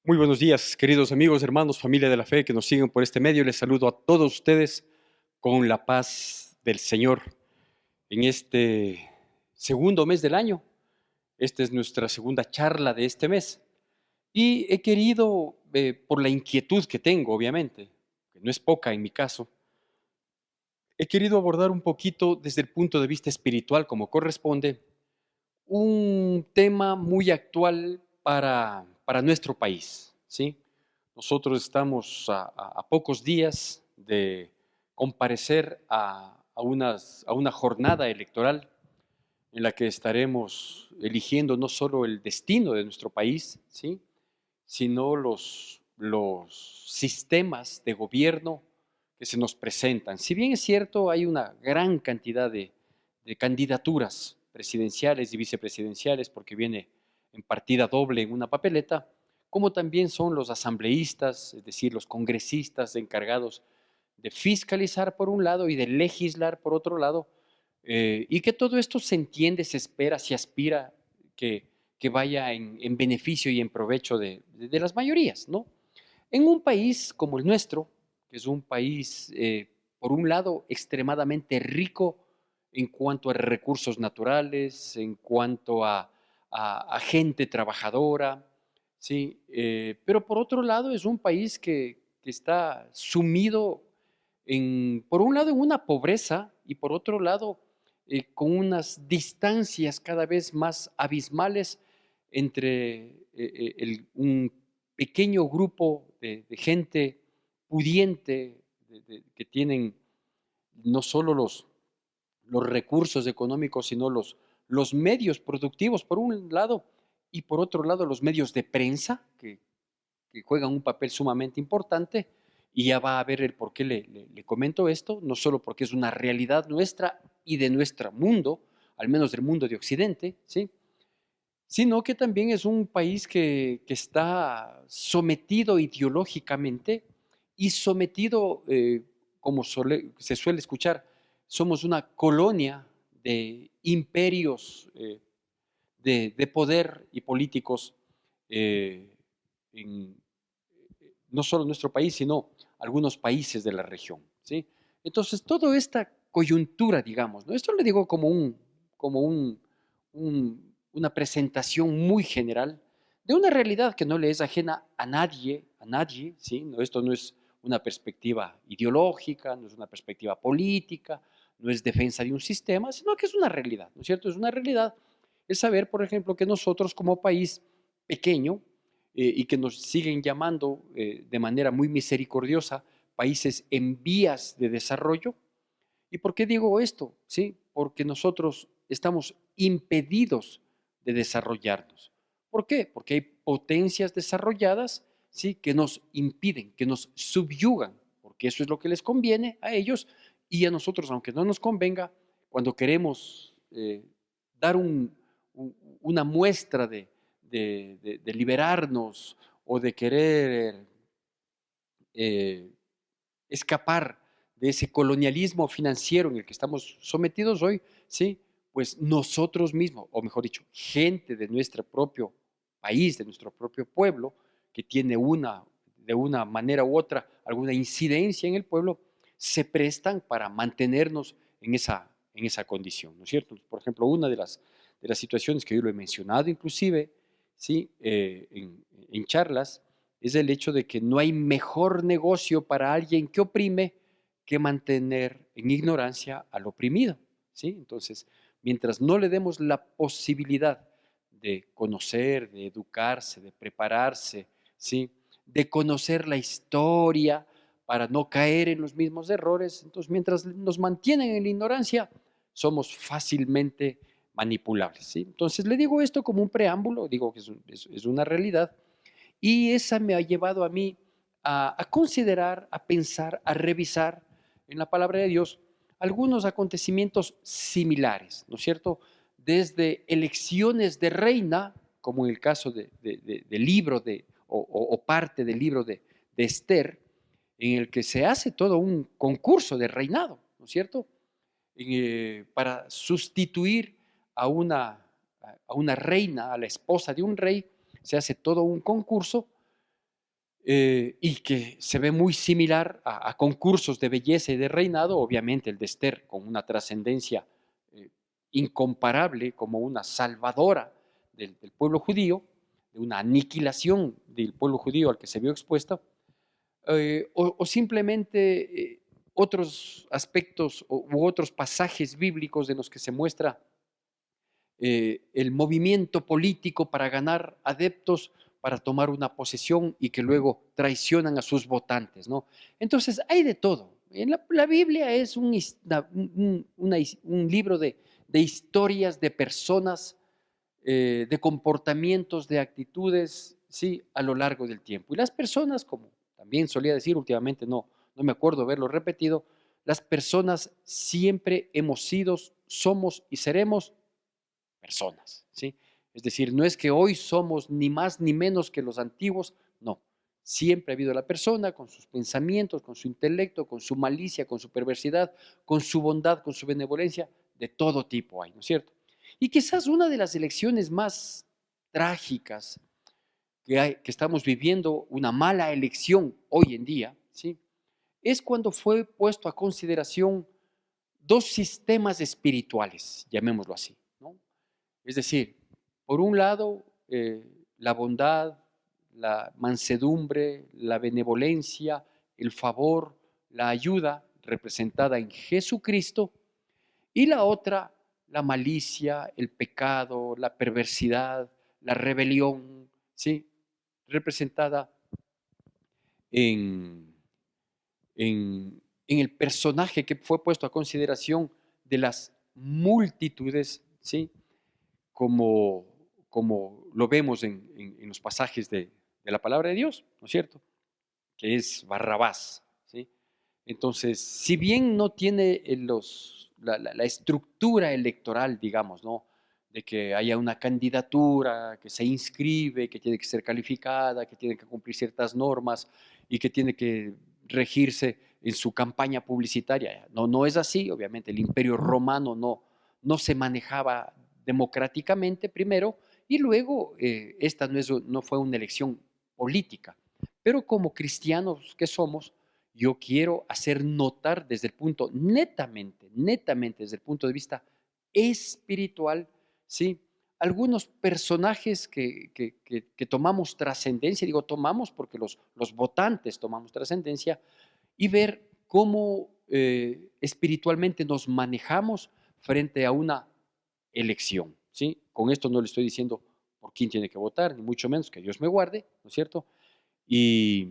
Muy buenos días, queridos amigos, hermanos, familia de la fe que nos siguen por este medio. Les saludo a todos ustedes con la paz del Señor en este segundo mes del año. Esta es nuestra segunda charla de este mes. Y he querido, por la inquietud que tengo, obviamente, que no es poca en mi caso, he querido abordar un poquito desde el punto de vista espiritual, como corresponde, un tema muy actual para nuestro país, ¿sí? Nosotros estamos a pocos días de comparecer a una jornada electoral en la que estaremos eligiendo no solo el destino de nuestro país, ¿sí? Sino los sistemas de gobierno que se nos presentan. Si bien es cierto, hay una gran cantidad de candidaturas presidenciales y vicepresidenciales, porque viene en partida doble en una papeleta, como también son los asambleístas, es decir, los congresistas encargados de fiscalizar por un lado y de legislar por otro lado, y que todo esto se entiende, se espera, se aspira que, que vaya en beneficio y en provecho de las mayorías, ¿no? En un país como el nuestro, que es un país, por un lado, extremadamente rico en cuanto a recursos naturales, en cuanto a gente trabajadora, ¿sí? Pero por otro lado es un país que está sumido por un lado, en una pobreza y por otro lado, con unas distancias cada vez más abismales entre un pequeño grupo de gente pudiente que tienen no solo los recursos económicos, sino los medios productivos, por un lado, y por otro lado, los medios de prensa, que juegan un papel sumamente importante, y ya va a ver el por qué le comento esto, no solo porque es una realidad nuestra y de nuestro mundo, al menos del mundo de Occidente, ¿sí? Sino que también es un país que está sometido ideológicamente y sometido, como se suele escuchar, somos una colonia de imperios de poder y políticos, eh, en, no solo en nuestro país, sino algunos países de la región, ¿sí? Entonces, toda esta coyuntura, digamos, ¿no? Esto le digo como una presentación muy general de una realidad que no le es ajena a nadie, ¿sí? No, esto no es una perspectiva ideológica, no es una perspectiva política, no es defensa de un sistema, sino que es una realidad, ¿no es cierto? Es una realidad. Es saber, por ejemplo, que nosotros como país pequeño, y que nos siguen llamando de manera muy misericordiosa países en vías de desarrollo. ¿Y por qué digo esto? ¿Sí? Porque nosotros estamos impedidos de desarrollarnos. ¿Por qué? Porque hay potencias desarrolladas, ¿sí? Que nos impiden, que nos subyugan, porque eso es lo que les conviene a ellos y a nosotros, aunque no nos convenga, cuando queremos dar una muestra de liberarnos o de querer eh, escapar de ese colonialismo financiero en el que estamos sometidos hoy, ¿sí? Pues nosotros mismos, o mejor dicho, gente de nuestro propio país, de nuestro propio pueblo, que tiene de una manera u otra, alguna incidencia en el pueblo, se prestan para mantenernos en esa condición, ¿no es cierto? Por ejemplo, una de las situaciones que yo lo he mencionado inclusive, ¿sí? En charlas, es el hecho de que no hay mejor negocio para alguien que oprime que mantener en ignorancia al oprimido, ¿sí? Entonces, mientras no le demos la posibilidad de conocer, de educarse, de prepararse, ¿sí? De conocer la historia para no caer en los mismos errores, entonces mientras nos mantienen en la ignorancia, somos fácilmente manipulables, ¿sí? Entonces le digo esto como un preámbulo, digo que es una realidad, y esa me ha llevado a mí a considerar, a pensar, a revisar en la palabra de Dios algunos acontecimientos similares, ¿no es cierto? Desde elecciones de reina, como en el caso del libro o parte del libro de Esther, en el que se hace todo un concurso de reinado, ¿no es cierto? Para sustituir a a una reina, a la esposa de un rey, se hace todo un concurso, y que se ve muy similar a concursos de belleza y de reinado, obviamente el de Esther con una trascendencia eh, incomparable como una salvadora del pueblo judío, de una aniquilación del pueblo judío al que se vio expuesta, o simplemente otros aspectos u otros pasajes bíblicos de los que se muestra el movimiento político para ganar adeptos, para tomar una posesión y que luego traicionan a sus votantes, ¿no? Entonces, hay de todo. En la Biblia es un libro de historias, de personas, de comportamientos, de actitudes, sí, a lo largo del tiempo. Y las personas, como también solía decir últimamente, no me acuerdo haberlo repetido, las personas siempre hemos sido, somos y seremos personas, ¿sí? Es decir, no es que hoy somos ni más ni menos que los antiguos, no. Siempre ha habido la persona con sus pensamientos, con su intelecto, con su malicia, con su perversidad, con su bondad, con su benevolencia, de todo tipo hay, ¿no es cierto? Y quizás una de las elecciones más trágicas que estamos viviendo, una mala elección hoy en día, ¿sí? Es cuando fue puesto a consideración dos sistemas espirituales, llamémoslo así, ¿no? Es decir, por un lado, la bondad, la mansedumbre, la benevolencia, el favor, la ayuda representada en Jesucristo, y la otra, la malicia, el pecado, la perversidad, la rebelión, ¿sí? Representada en, en el personaje que fue puesto a consideración de las multitudes, ¿sí? como, como lo vemos en los pasajes de la palabra de Dios, ¿no es cierto? Que es Barrabás, ¿sí? Entonces, si bien no tiene la estructura electoral, digamos, ¿no? De que haya una candidatura, que se inscribe, que tiene que ser calificada, que tiene que cumplir ciertas normas y que tiene que regirse en su campaña publicitaria. No, no es así, obviamente, el imperio romano no se manejaba democráticamente primero y luego esta no fue una elección política. Pero como cristianos que somos, yo quiero hacer notar desde el punto netamente desde el punto de vista espiritual, ¿sí? Algunos personajes que tomamos trascendencia, digo tomamos porque los votantes tomamos trascendencia, y ver cómo espiritualmente nos manejamos frente a una elección, ¿sí? Con esto no le estoy diciendo por quién tiene que votar, ni mucho menos que Dios me guarde, ¿no es cierto? Y,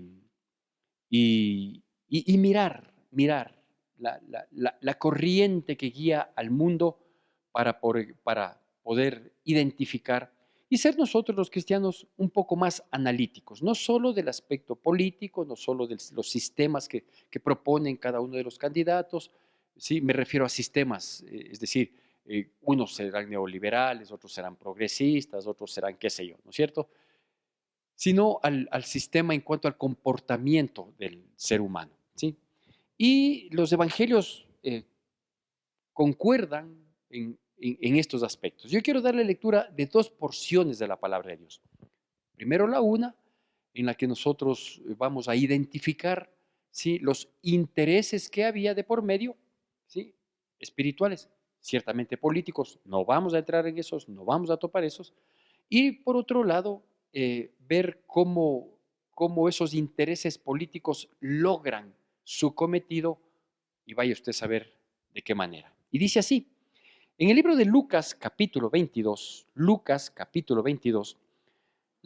y mirar la corriente que guía al mundo para poder identificar y ser nosotros los cristianos un poco más analíticos, no solo del aspecto político, no solo de los sistemas que proponen cada uno de los candidatos, sí, me refiero a sistemas, es decir, unos serán neoliberales, otros serán progresistas, otros serán qué sé yo, ¿no es cierto? Sino al sistema en cuanto al comportamiento del ser humano, ¿sí? Y los evangelios concuerdan en estos aspectos. Yo quiero darle lectura de dos porciones de la palabra de Dios. Primero la una, en la que nosotros vamos a identificar, ¿sí? Los intereses que había de por medio, ¿sí? Espirituales, ciertamente políticos, no vamos a entrar en esos, no vamos a topar esos. Y por otro lado, ver cómo esos intereses políticos logran su cometido y vaya usted a saber de qué manera. Y dice así, en el libro de Lucas capítulo 22, le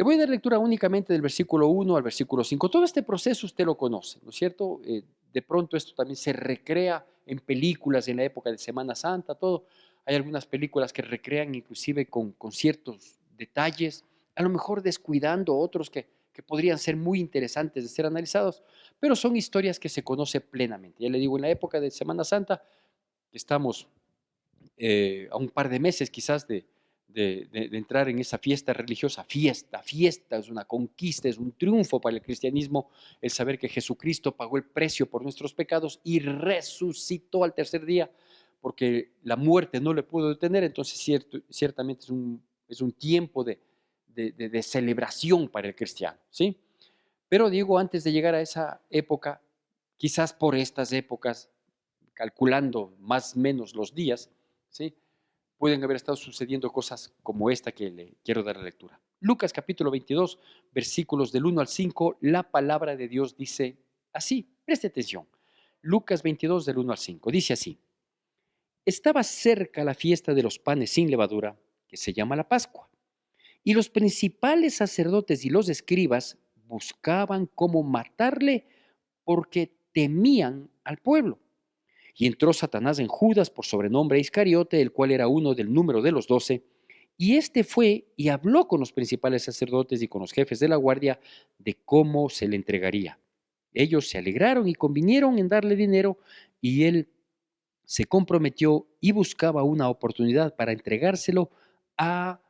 voy a dar lectura únicamente del versículo 1 al versículo 5. Todo este proceso usted lo conoce, ¿no es cierto? De pronto esto también se recrea en películas en la época de Semana Santa, todo. Hay algunas películas que recrean inclusive con ciertos detalles, a lo mejor descuidando otros que podrían ser muy interesantes de ser analizados, pero son historias que se conoce plenamente. Ya le digo, en la época de Semana Santa, estamos a un par de meses quizás de entrar en esa fiesta religiosa, fiesta, es una conquista, es un triunfo para el cristianismo, el saber que Jesucristo pagó el precio por nuestros pecados y resucitó al tercer día, porque la muerte no le pudo detener, entonces ciertamente es un tiempo de celebración para el cristiano, ¿sí? Pero digo, antes de llegar a esa época, quizás por estas épocas, calculando más o menos los días, ¿sí? Pueden haber estado sucediendo cosas como esta que le quiero dar la lectura. Lucas capítulo 22, versículos del 1 al 5, la palabra de Dios dice así, preste atención. Lucas 22 del 1 al 5, dice así: estaba cerca la fiesta de los panes sin levadura, que se llama la Pascua, y los principales sacerdotes y los escribas buscaban cómo matarle porque temían al pueblo. Y entró Satanás en Judas, por sobrenombre Iscariote, el cual era uno del número de los 12, y éste fue y habló con los principales sacerdotes y con los jefes de la guardia de cómo se le entregaría. Ellos se alegraron y convinieron en darle dinero, y él se comprometió y buscaba una oportunidad para entregárselo a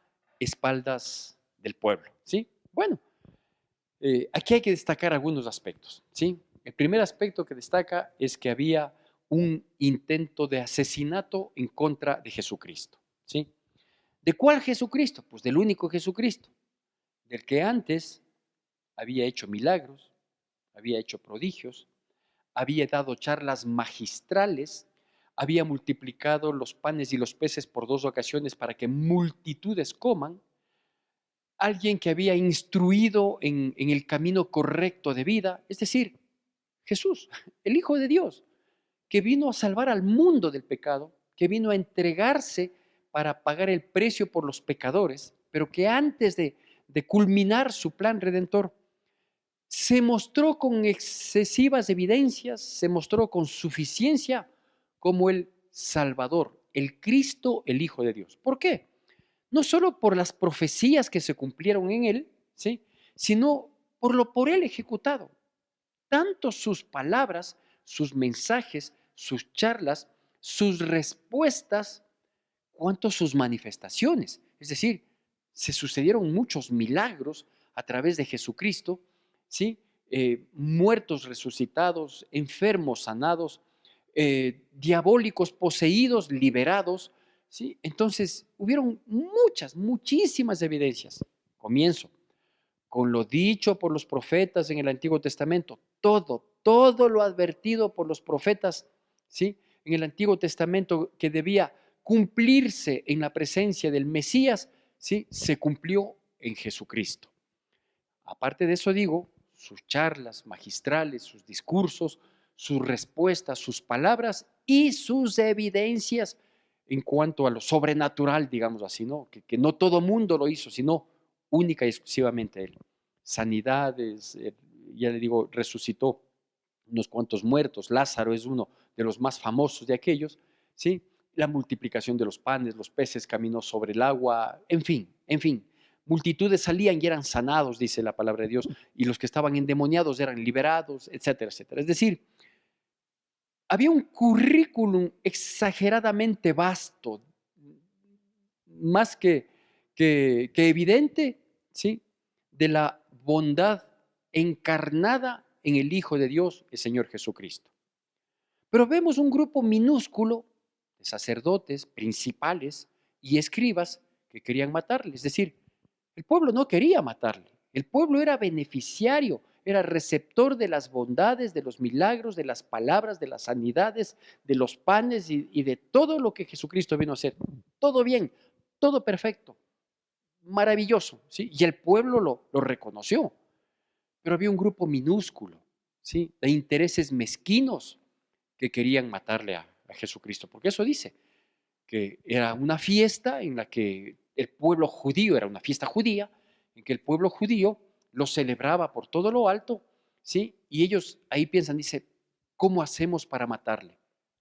espaldas del pueblo, ¿sí? Bueno, aquí hay que destacar algunos aspectos, ¿sí? El primer aspecto que destaca es que había un intento de asesinato en contra de Jesucristo, ¿sí? ¿De cuál Jesucristo? Pues del único Jesucristo, del que antes había hecho milagros, había hecho prodigios, había dado charlas magistrales, había multiplicado los panes y los peces por 2 ocasiones para que multitudes coman, alguien que había instruido en el camino correcto de vida, es decir, Jesús, el Hijo de Dios, que vino a salvar al mundo del pecado, que vino a entregarse para pagar el precio por los pecadores, pero que antes de culminar su plan redentor, se mostró con excesivas evidencias, se mostró con suficiencia como el Salvador, el Cristo, el Hijo de Dios. ¿Por qué? No solo por las profecías que se cumplieron en él, ¿sí? Sino por él ejecutado. Tanto sus palabras, sus mensajes, sus charlas, sus respuestas, cuanto sus manifestaciones. Es decir, se sucedieron muchos milagros a través de Jesucristo, ¿sí? Muertos resucitados, enfermos sanados, diabólicos poseídos, liberados, ¿sí? Entonces, hubieron muchísimas evidencias. Comienzo con lo dicho por los profetas en el Antiguo Testamento, todo lo advertido por los profetas, ¿sí? En el Antiguo Testamento que debía cumplirse en la presencia del Mesías, ¿sí? Se cumplió en Jesucristo. Aparte de eso digo, sus charlas magistrales, sus discursos, sus respuestas, sus palabras y sus evidencias en cuanto a lo sobrenatural, digamos así, ¿no? Que no todo mundo lo hizo, sino única y exclusivamente él. Sanidades, ya le digo, resucitó unos cuantos muertos, Lázaro es uno de los más famosos de aquellos, ¿sí? La multiplicación de los panes, los peces caminó sobre el agua, en fin, multitudes salían y eran sanados, dice la palabra de Dios, y los que estaban endemoniados eran liberados, etcétera, etcétera. Es decir, había un currículum exageradamente vasto, más que evidente, ¿sí? De la bondad encarnada en el Hijo de Dios, el Señor Jesucristo. Pero vemos un grupo minúsculo de sacerdotes, principales y escribas que querían matarle. Es decir, el pueblo no quería matarle. El pueblo era beneficiario, era receptor de las bondades, de los milagros, de las palabras, de las sanidades, de los panes y de todo lo que Jesucristo vino a hacer. Todo bien, todo perfecto, maravilloso, ¿sí? Y el pueblo lo reconoció. Pero había un grupo minúsculo, ¿sí? De intereses mezquinos que querían matarle a Jesucristo, porque eso dice, que era una fiesta en la que el pueblo judío, era una fiesta judía, en que el pueblo judío lo celebraba por todo lo alto, ¿sí? Y ellos ahí piensan, dice, ¿cómo hacemos para matarle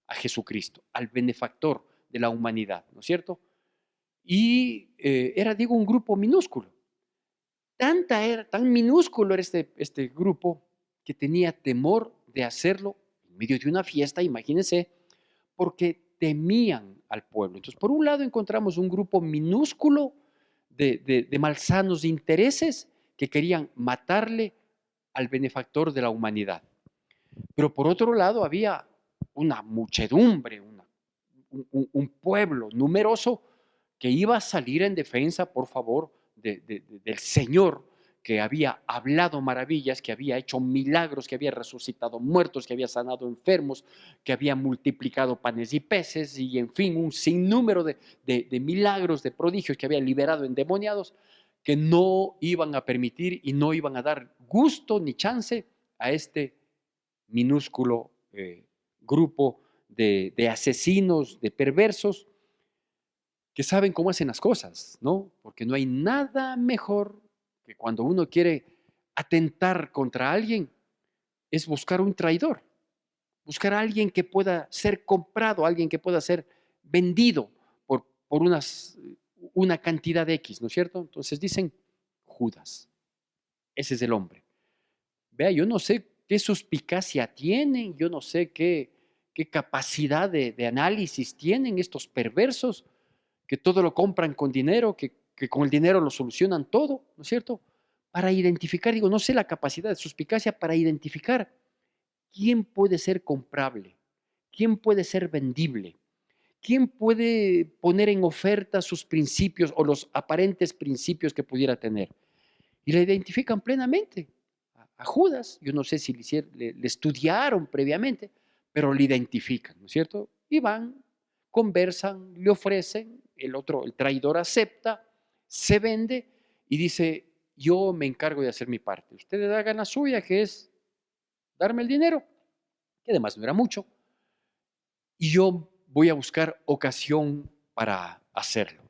a Jesucristo, al benefactor de la humanidad, ¿no es cierto? Y era, digo, un grupo minúsculo. Tan minúsculo era este grupo que tenía temor de hacerlo en medio de una fiesta, imagínense, porque temían al pueblo. Entonces, por un lado encontramos un grupo minúsculo de malsanos intereses que querían matarle al benefactor de la humanidad. Pero por otro lado había una muchedumbre, un pueblo numeroso que iba a salir en defensa, por favor, del Señor, que había hablado maravillas, que había hecho milagros, que había resucitado muertos, que había sanado enfermos, que había multiplicado panes y peces, y en fin, un sinnúmero de milagros, de prodigios que había liberado endemoniados, que no iban a permitir y no iban a dar gusto ni chance a este minúsculo grupo de asesinos, de perversos, que saben cómo hacen las cosas, ¿no? Porque no hay nada mejor que cuando uno quiere atentar contra alguien, es buscar un traidor, buscar a alguien que pueda ser comprado, alguien que pueda ser vendido por una cantidad de X, ¿no es cierto? Entonces dicen Judas, ese es el hombre. Vea, yo no sé qué suspicacia tienen, yo no sé qué capacidad de análisis tienen estos perversos, que todo lo compran con dinero, que con el dinero lo solucionan todo, ¿no es cierto? Para identificar, digo, no sé la capacidad de suspicacia para identificar quién puede ser comprable, quién puede ser vendible, quién puede poner en oferta sus principios o los aparentes principios que pudiera tener. Y la identifican plenamente a Judas. Yo no sé si le estudiaron previamente, pero le identifican, ¿no es cierto? Y van, conversan, le ofrecen, el otro, el traidor acepta, se vende y dice, yo me encargo de hacer mi parte. Ustedes hagan la suya, que es darme el dinero, que además no era mucho, y yo voy a buscar ocasión para hacerlo.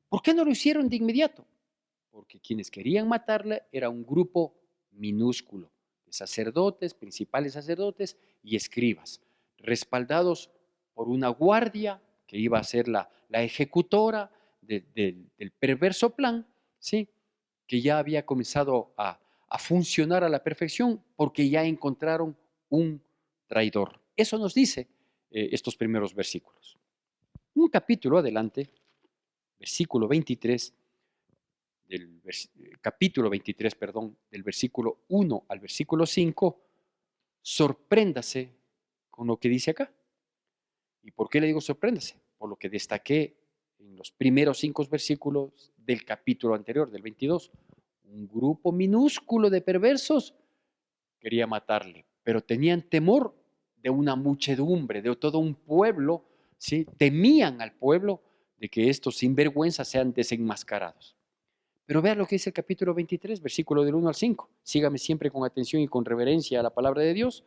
¿Por qué no lo hicieron de inmediato? Porque quienes querían matarle era un grupo minúsculo de sacerdotes, principales sacerdotes y escribas, respaldados por una guardia que iba a ser la ejecutora del perverso plan, ¿sí? Que ya había comenzado a funcionar a la perfección porque ya encontraron un traidor. Eso nos dice estos primeros versículos. Un capítulo adelante, versículo 23, capítulo 23, perdón, del versículo 1 al versículo 5, sorpréndase con lo que dice acá. ¿Y por qué le digo sorpréndase? Por lo que destaqué en los primeros 5 versículos del capítulo anterior, del 22. Un grupo minúsculo de perversos quería matarle, pero tenían temor de una muchedumbre, de todo un pueblo, ¿sí? Temían al pueblo de que estos sinvergüenzas sean desenmascarados. Pero vea lo que dice el capítulo 23, versículo del 1 al 5. Sígame siempre con atención y con reverencia a la palabra de Dios.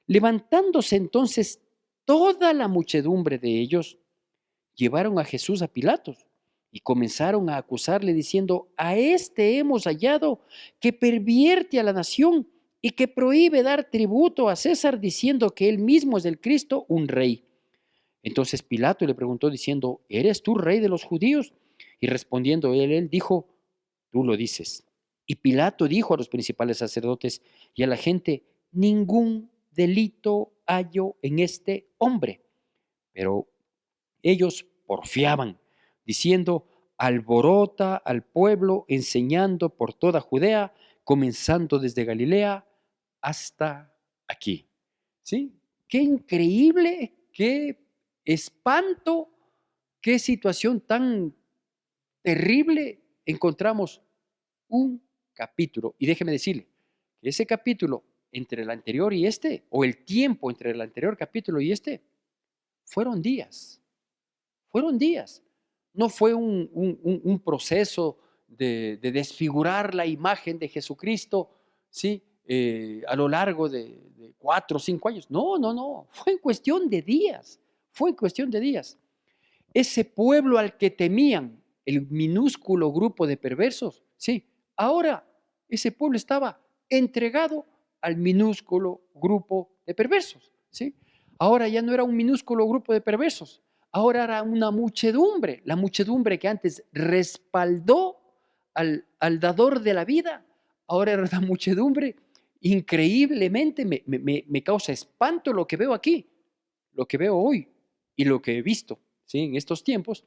Levantándose entonces toda la muchedumbre de ellos, llevaron a Jesús a Pilatos y comenzaron a acusarle diciendo, a este hemos hallado que pervierte a la nación y que prohíbe dar tributo a César diciendo que él mismo es el Cristo, un rey. Entonces Pilato le preguntó diciendo, ¿eres tú rey de los judíos? Y respondiendo él dijo, tú lo dices. Y Pilato dijo a los principales sacerdotes y a la gente, ningún delito hallo en este hombre. Pero ellos porfiaban, diciendo, alborota al pueblo, enseñando por toda Judea, comenzando desde Galilea hasta aquí. ¿Sí? Qué increíble, qué espanto, qué situación tan terrible encontramos un capítulo. Y déjeme decirle que ese capítulo entre el anterior y este, o el tiempo entre el anterior capítulo y este, fueron días. Fueron días. No fue un proceso de desfigurar la imagen de Jesucristo, ¿sí? A lo largo de 4 o 5 años. No, no, no. Fue en cuestión de días. Fue en cuestión de días. Ese pueblo al que temían, el minúsculo grupo de perversos, sí, ahora ese pueblo estaba entregado al minúsculo grupo de perversos, sí. Ahora ya no era un minúsculo grupo de perversos, ahora era una muchedumbre, la muchedumbre que antes respaldó al dador de la vida, ahora era una muchedumbre. Increíblemente me causa espanto lo que veo aquí, lo que veo hoy y lo que he visto, ¿sí? En estos tiempos,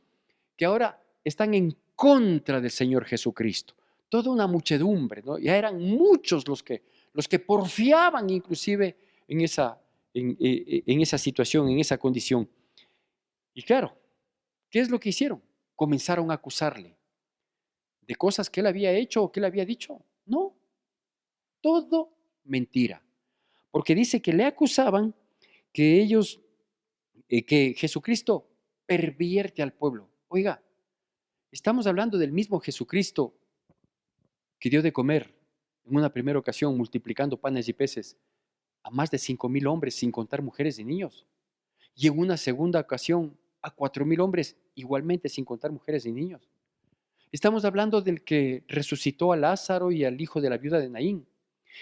que ahora están en contra del Señor Jesucristo. Toda una muchedumbre, ¿no? Ya eran muchos los que porfiaban inclusive en esa situación, en esa condición. Y claro, ¿qué es lo que hicieron? Comenzaron a acusarle de cosas que él había hecho o que él había dicho. No, todo mentira. Porque dice que le acusaban que ellos, que Jesucristo pervierte al pueblo. Oiga, estamos hablando del mismo Jesucristo que dio de comer en una primera ocasión multiplicando panes y peces a más de 5,000 hombres, sin contar mujeres y niños. Y en una segunda ocasión a 4,000 hombres, igualmente sin contar mujeres y niños. Estamos hablando del que resucitó a Lázaro y al hijo de la viuda de Naín.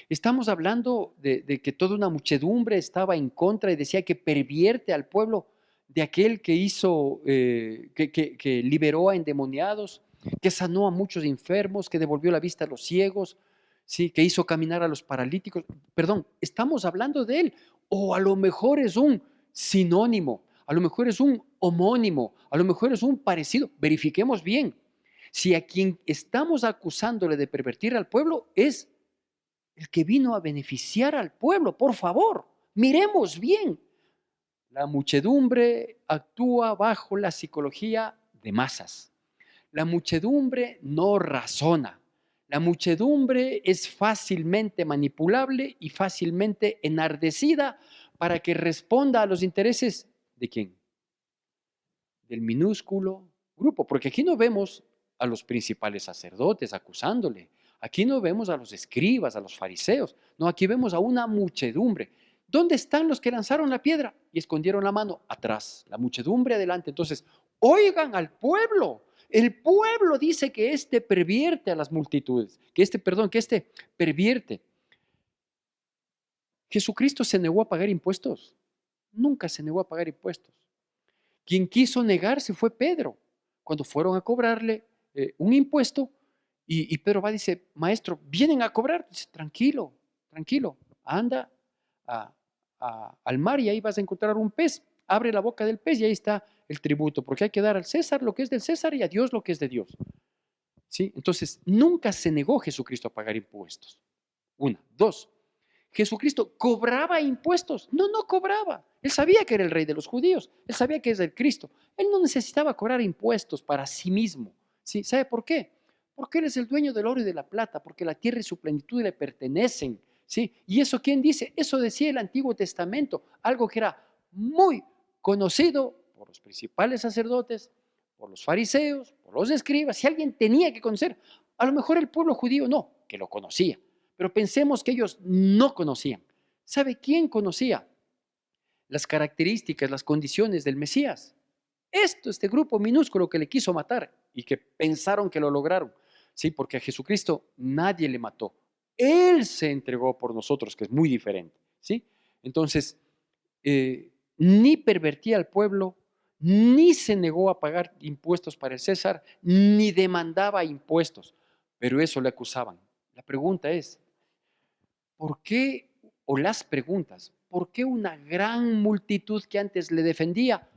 Estamos hablando de que toda una muchedumbre estaba en contra y decía que pervierte al pueblo de aquel que hizo, que liberó a endemoniados, que sanó a muchos enfermos, que devolvió la vista a los ciegos, ¿sí? Que hizo caminar a los paralíticos. Perdón, estamos hablando de él. O a lo mejor es un sinónimo, a lo mejor es un homónimo, a lo mejor es un parecido. Verifiquemos bien. Si a quien estamos acusándole de pervertir al pueblo es el que vino a beneficiar al pueblo, por favor, miremos bien. La muchedumbre actúa bajo la psicología de masas. La muchedumbre no razona. La muchedumbre es fácilmente manipulable y fácilmente enardecida para que responda a los intereses de quién? Del minúsculo grupo, porque aquí no vemos a los principales sacerdotes acusándole, aquí no vemos a los escribas, a los fariseos, no, aquí vemos a una muchedumbre. ¿Dónde están los que lanzaron la piedra y escondieron la mano? Atrás, la muchedumbre adelante. Entonces, oigan al pueblo. El pueblo dice que este pervierte a las multitudes, que este pervierte. Jesucristo se negó a pagar impuestos, nunca se negó a pagar impuestos. Quien quiso negarse fue Pedro, cuando fueron a cobrarle un impuesto y Pedro va y dice, maestro, vienen a cobrar. Dice, tranquilo, tranquilo, anda a- al mar y ahí vas a encontrar un pez. Abre la boca del pez y ahí está el tributo, porque hay que dar al César lo que es del César y a Dios lo que es de Dios. ¿Sí? Entonces, nunca se negó Jesucristo a pagar impuestos. Una. Dos, Jesucristo cobraba impuestos. No, no cobraba. Él sabía que era el rey de los judíos. Él sabía que es el Cristo. Él no necesitaba cobrar impuestos para sí mismo. ¿Sí? ¿Sabe por qué? Porque Él es el dueño del oro y de la plata, porque la tierra y su plenitud le pertenecen. ¿Sí? ¿Y eso quién dice? Eso decía el Antiguo Testamento, algo que era muy conocido por los principales sacerdotes, por los fariseos, por los escribas. Si alguien tenía que conocer, a lo mejor el pueblo judío no, que lo conocía. Pero pensemos que ellos no conocían. ¿Sabe quién conocía las características, las condiciones del Mesías? Este grupo minúsculo que le quiso matar y que pensaron que lo lograron. Sí, porque a Jesucristo nadie le mató. Él se entregó por nosotros, que es muy diferente. ¿Sí? Entonces, ni pervertía al pueblo, ni se negó a pagar impuestos para el César, ni demandaba impuestos. Pero eso le acusaban. La pregunta es, ¿por qué, o las preguntas, por qué una gran multitud que antes le defendía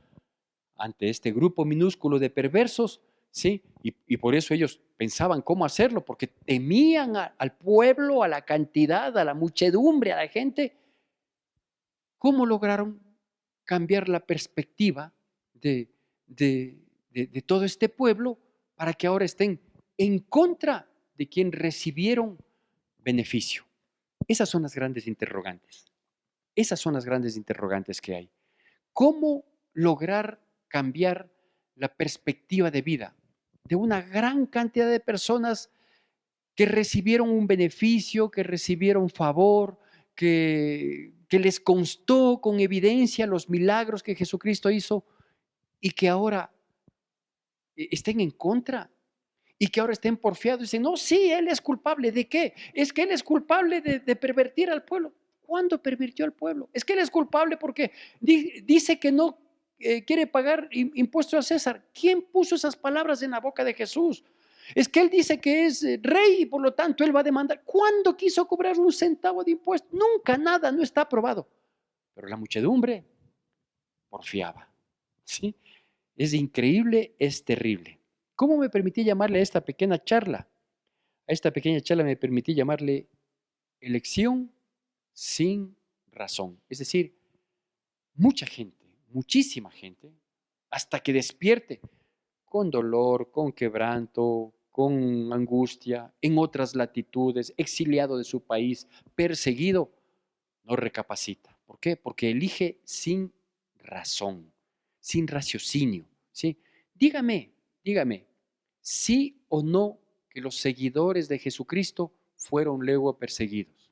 ante este grupo minúsculo de perversos, sí? Y por eso ellos pensaban cómo hacerlo, porque temían al pueblo, a la cantidad, a la muchedumbre, a la gente. ¿Cómo lograron cambiar la perspectiva de, de todo este pueblo para que ahora estén en contra de quien recibieron beneficio? Esas son las grandes interrogantes. Esas son las grandes interrogantes que hay. ¿Cómo lograr cambiar la perspectiva de vida de una gran cantidad de personas que recibieron un beneficio, que recibieron favor, que les constó con evidencia los milagros que Jesucristo hizo y que ahora estén en contra? Y que ahora estén porfiados y dicen, no, sí, él es culpable. ¿De qué? Es que él es culpable de pervertir al pueblo. ¿Cuándo pervirtió al pueblo? Es que él es culpable porque dice que no quiere pagar impuestos a César. ¿Quién puso esas palabras en la boca de Jesús? Es que él dice que es rey y por lo tanto él va a demandar. ¿Cuándo quiso cobrar un centavo de impuesto? Nunca, nada, no está aprobado. Pero la muchedumbre porfiaba. ¿Sí? Es increíble, es terrible. ¿Cómo me permití llamarle a esta pequeña charla? A esta pequeña charla me permití llamarle elección sin razón. Es decir, mucha gente, muchísima gente, hasta que despierte con dolor, con quebranto, con angustia, en otras latitudes, exiliado de su país, perseguido, no recapacita. ¿Por qué? Porque elige sin razón, sin raciocinio, ¿sí? Dígame, sí o no que los seguidores de Jesucristo fueron luego perseguidos.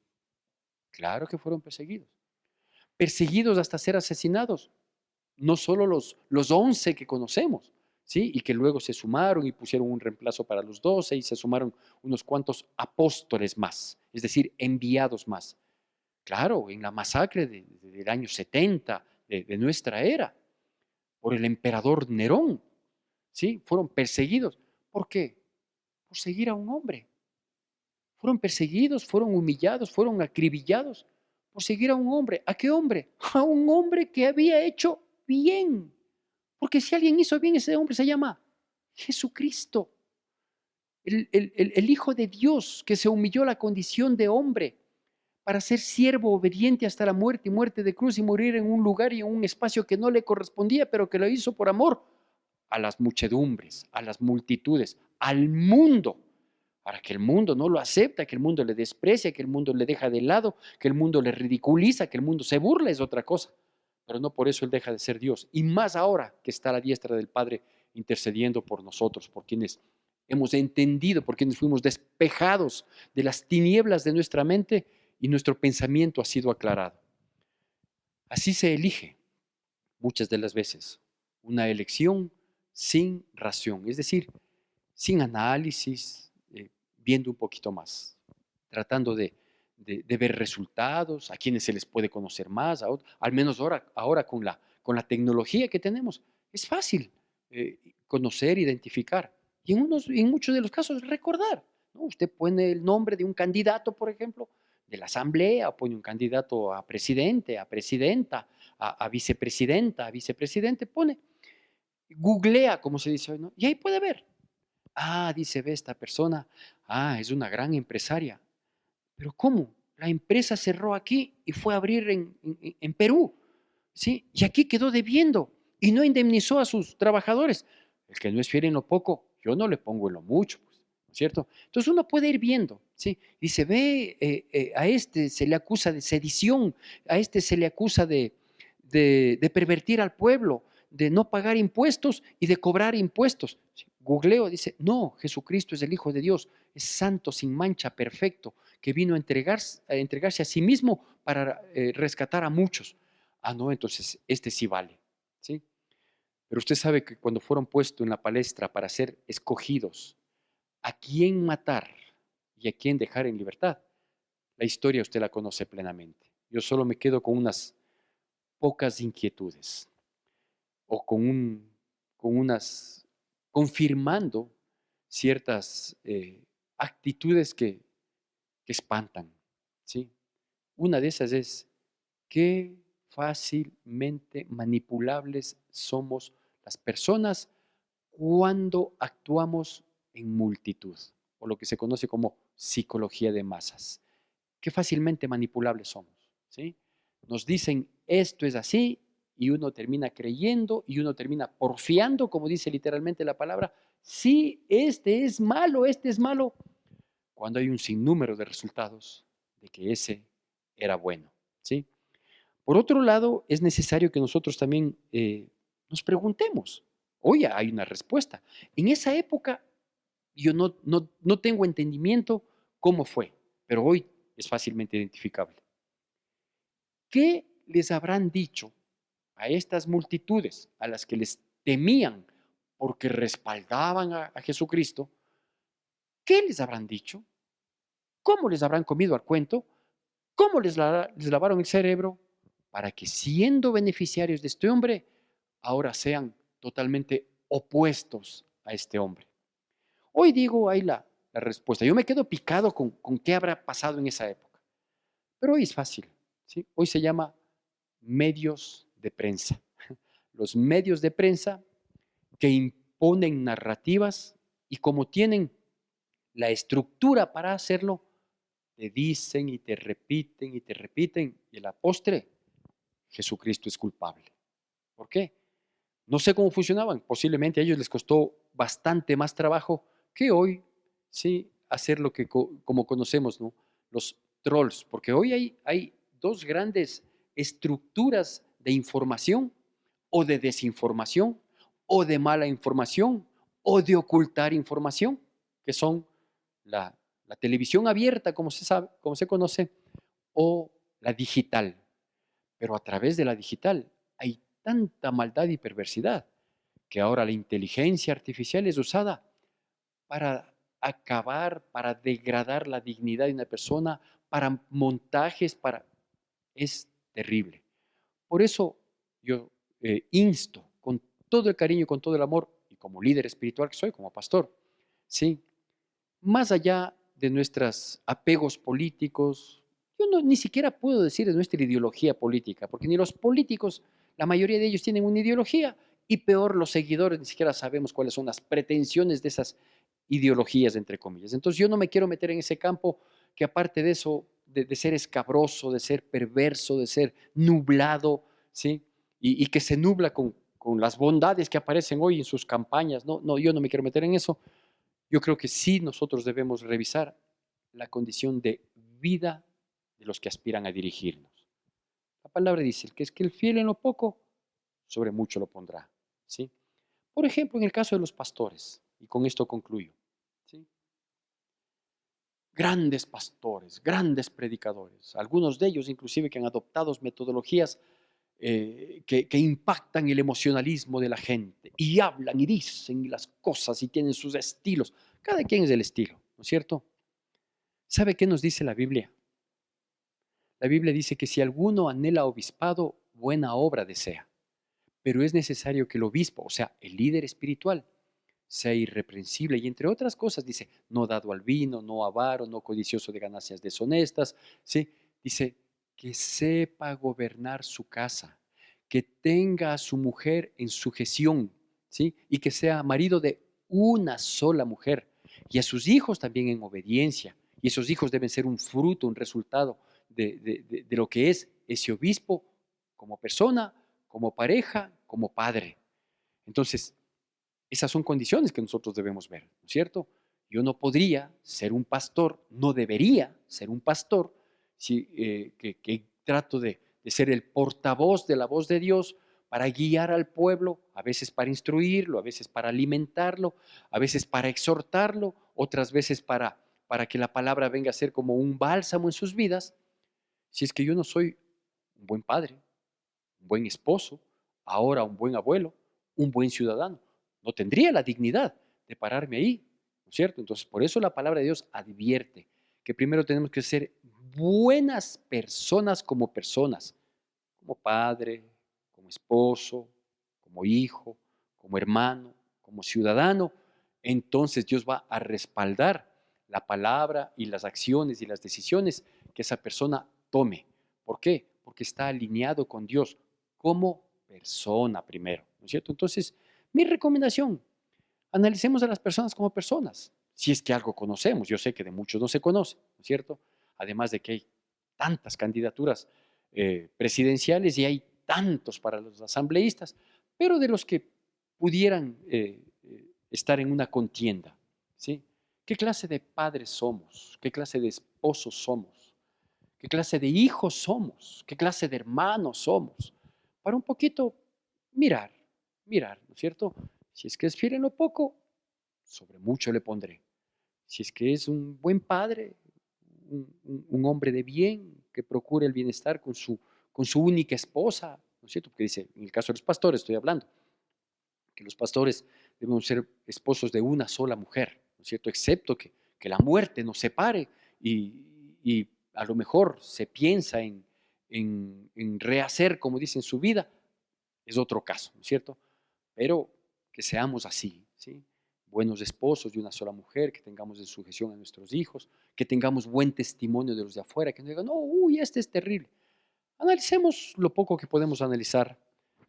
Claro que fueron perseguidos. Perseguidos hasta ser asesinados. No solo los 11 que conocemos, ¿sí? Y que luego se sumaron y pusieron un reemplazo para los 12 y se sumaron unos cuantos apóstoles más, es decir, enviados más. Claro, en la masacre del año 70 de nuestra era, por el emperador Nerón, ¿sí? Fueron perseguidos. ¿Por qué? Por seguir a un hombre. Fueron perseguidos, fueron humillados, fueron acribillados por seguir a un hombre. ¿A qué hombre? A un hombre que había hecho bien. Porque si alguien hizo bien, ese hombre se llama Jesucristo, el Hijo de Dios que se humilló a la condición de hombre para ser siervo obediente hasta la muerte y muerte de cruz y morir en un lugar y en un espacio que no le correspondía, pero que lo hizo por amor a las muchedumbres, a las multitudes, al mundo, para que el mundo no lo acepta, que el mundo le desprecia, que el mundo le deja de lado, que el mundo le ridiculiza, que el mundo se burla, es otra cosa. Pero no por eso él deja de ser Dios. Y más ahora que está a la diestra del Padre intercediendo por nosotros, por quienes hemos entendido, por quienes fuimos despejados de las tinieblas de nuestra mente y nuestro pensamiento ha sido aclarado. Así se elige muchas de las veces una elección sin ración, es decir, sin análisis, viendo un poquito más, tratando de ver resultados, a quienes se les puede conocer más, al menos ahora con la tecnología que tenemos, es fácil conocer, identificar y en muchos de los casos recordar, ¿no? Usted pone el nombre de un candidato, por ejemplo, de la asamblea, o pone un candidato a presidente, a presidenta, a vicepresidenta, a vicepresidente, pone, googlea, como se dice hoy, ¿no? Y ahí puede ver. Ah, dice, ve esta persona, es una gran empresaria. Pero ¿cómo? La empresa cerró aquí y fue a abrir en Perú, ¿sí? Y aquí quedó debiendo y no indemnizó a sus trabajadores. El que no es fiel en lo poco, yo no le pongo en lo mucho, pues, ¿no es cierto? Entonces uno puede ir viendo, ¿sí? Y se ve, a este se le acusa de sedición, a este se le acusa de pervertir al pueblo, de no pagar impuestos y de cobrar impuestos. Googleo, dice, no, Jesucristo es el Hijo de Dios, es santo, sin mancha, perfecto, que vino a entregarse a sí mismo para rescatar a muchos. Ah, no, entonces este sí vale, ¿sí? Pero usted sabe que cuando fueron puestos en la palestra para ser escogidos, a quién matar y a quién dejar en libertad, la historia usted la conoce plenamente. Yo solo me quedo con unas pocas inquietudes o con unas, confirmando ciertas actitudes que espantan, ¿sí? Una de esas es qué fácilmente manipulables somos las personas cuando actuamos en multitud, o lo que se conoce como psicología de masas. Qué fácilmente manipulables somos, ¿sí? Nos dicen esto es así y uno termina creyendo y uno termina porfiando, como dice literalmente la palabra, sí, este es malo, cuando hay un sinnúmero de resultados de que ese era bueno, ¿sí? Por otro lado, es necesario que nosotros también nos preguntemos, oye, hay una respuesta. En esa época yo no tengo entendimiento cómo fue, pero hoy es fácilmente identificable. ¿Qué les habrán dicho a estas multitudes a las que les temían porque respaldaban a Jesucristo? ¿Qué les habrán dicho? ¿Cómo les habrán comido al cuento? ¿Cómo les lavaron el cerebro para que siendo beneficiarios de este hombre, ahora sean totalmente opuestos a este hombre? Hoy digo, ahí la respuesta. Yo me quedo picado con qué habrá pasado en esa época. Pero hoy es fácil, ¿sí? Hoy se llama medios de prensa. Los medios de prensa que imponen narrativas y como tienen la estructura para hacerlo, te dicen y te repiten, y a la postre, Jesucristo es culpable. ¿Por qué? No sé cómo funcionaban. Posiblemente a ellos les costó bastante más trabajo que hoy ¿sí? Hacer lo que como conocemos, ¿no? Los trolls, porque hoy hay dos grandes estructuras de información o de desinformación o de mala información o de ocultar información, que son la televisión abierta, como se sabe, como se conoce, o la digital. Pero a través de la digital hay tanta maldad y perversidad que ahora la inteligencia artificial es usada para acabar, para degradar la dignidad de una persona, para montajes, para... Es terrible. Por eso yo insto con todo el cariño y con todo el amor, y como líder espiritual que soy, como pastor, ¿sí? Más allá de nuestros apegos políticos, yo no, ni siquiera puedo decir de nuestra ideología política, porque ni los políticos, la mayoría de ellos tienen una ideología, y peor los seguidores, ni siquiera sabemos cuáles son las pretensiones de esas ideologías, entre comillas. Entonces yo no me quiero meter en ese campo que aparte de eso, de ser escabroso, de ser perverso, de ser nublado, ¿sí? Y que se nubla con las bondades que aparecen hoy en sus campañas. No, no, yo no me quiero meter en eso. Yo creo que sí nosotros debemos revisar la condición de vida de los que aspiran a dirigirnos. La palabra dice que es que el fiel en lo poco, sobre mucho lo pondrá. ¿Sí? Por ejemplo, en el caso de los pastores, y con esto concluyo, ¿sí? Grandes pastores, grandes predicadores, algunos de ellos inclusive que han adoptado metodologías que impactan el emocionalismo de la gente y hablan y dicen las cosas y tienen sus estilos. Cada quien es el estilo, ¿no es cierto? ¿Sabe qué nos dice la Biblia? La Biblia dice que si alguno anhela obispado, buena obra desea, pero es necesario que el obispo, o sea, el líder espiritual, sea irreprensible y entre otras cosas dice, no dado al vino, no avaro, no codicioso de ganancias deshonestas, ¿sí? Dice que sepa gobernar su casa, que tenga a su mujer en sujeción, ¿sí? Y que sea marido de una sola mujer y a sus hijos también en obediencia. Y esos hijos deben ser un fruto, un resultado de lo que es ese obispo como persona, como pareja, como padre. Entonces, esas son condiciones que nosotros debemos ver, ¿no es cierto? Yo no podría ser un pastor, no debería ser un pastor, si, que trato de ser el portavoz de la voz de Dios para guiar al pueblo, a veces para instruirlo, a veces para alimentarlo, a veces para exhortarlo, otras veces para que la palabra venga a ser como un bálsamo en sus vidas, si es que yo no soy un buen padre, un buen esposo, ahora un buen abuelo, un buen ciudadano. No tendría la dignidad de pararme ahí, ¿no es cierto? Entonces, por eso la palabra de Dios advierte que primero tenemos que ser buenas personas, como padre, como esposo, como hijo, como hermano, como ciudadano. Entonces Dios va a respaldar la palabra y las acciones y las decisiones que esa persona tome. ¿Por qué? Porque está alineado con Dios como persona primero, ¿no es cierto? Entonces, mi recomendación, analicemos a las personas como personas, si es que algo conocemos. Yo sé que de muchos no se conoce, ¿no es cierto? Además de que hay tantas candidaturas presidenciales y hay tantos para los asambleístas, pero de los que pudieran estar en una contienda, ¿sí? ¿Qué clase de padres somos? ¿Qué clase de esposos somos? ¿Qué clase de hijos somos? ¿Qué clase de hermanos somos? Para un poquito mirar, mirar, ¿no es cierto? Si es que es fiel en lo poco, sobre mucho le pondré. Si es que es un buen padre, un hombre de bien que procura el bienestar con su única esposa, ¿no es cierto? Porque dice, en el caso de los pastores estoy hablando, que los pastores deben ser esposos de una sola mujer, ¿no es cierto? Excepto que la muerte nos separe y a lo mejor se piensa en rehacer, como dice, en su vida, es otro caso, ¿no es cierto? Pero que seamos así, ¿sí? Buenos esposos de una sola mujer, que tengamos en sujeción a nuestros hijos, que tengamos buen testimonio de los de afuera, que no digan, no, uy, este es terrible. Analicemos lo poco que podemos analizar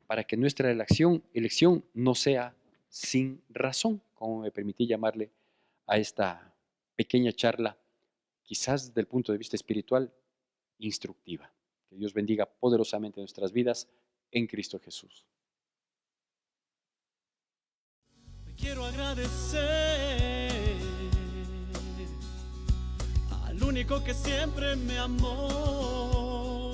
para que nuestra elección no sea sin razón, como me permití llamarle a esta pequeña charla, quizás desde el punto de vista espiritual, instructiva. Que Dios bendiga poderosamente nuestras vidas en Cristo Jesús. Quiero agradecer al único que siempre me amó,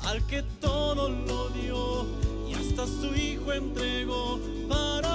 al que todo lo dio y hasta su hijo entregó para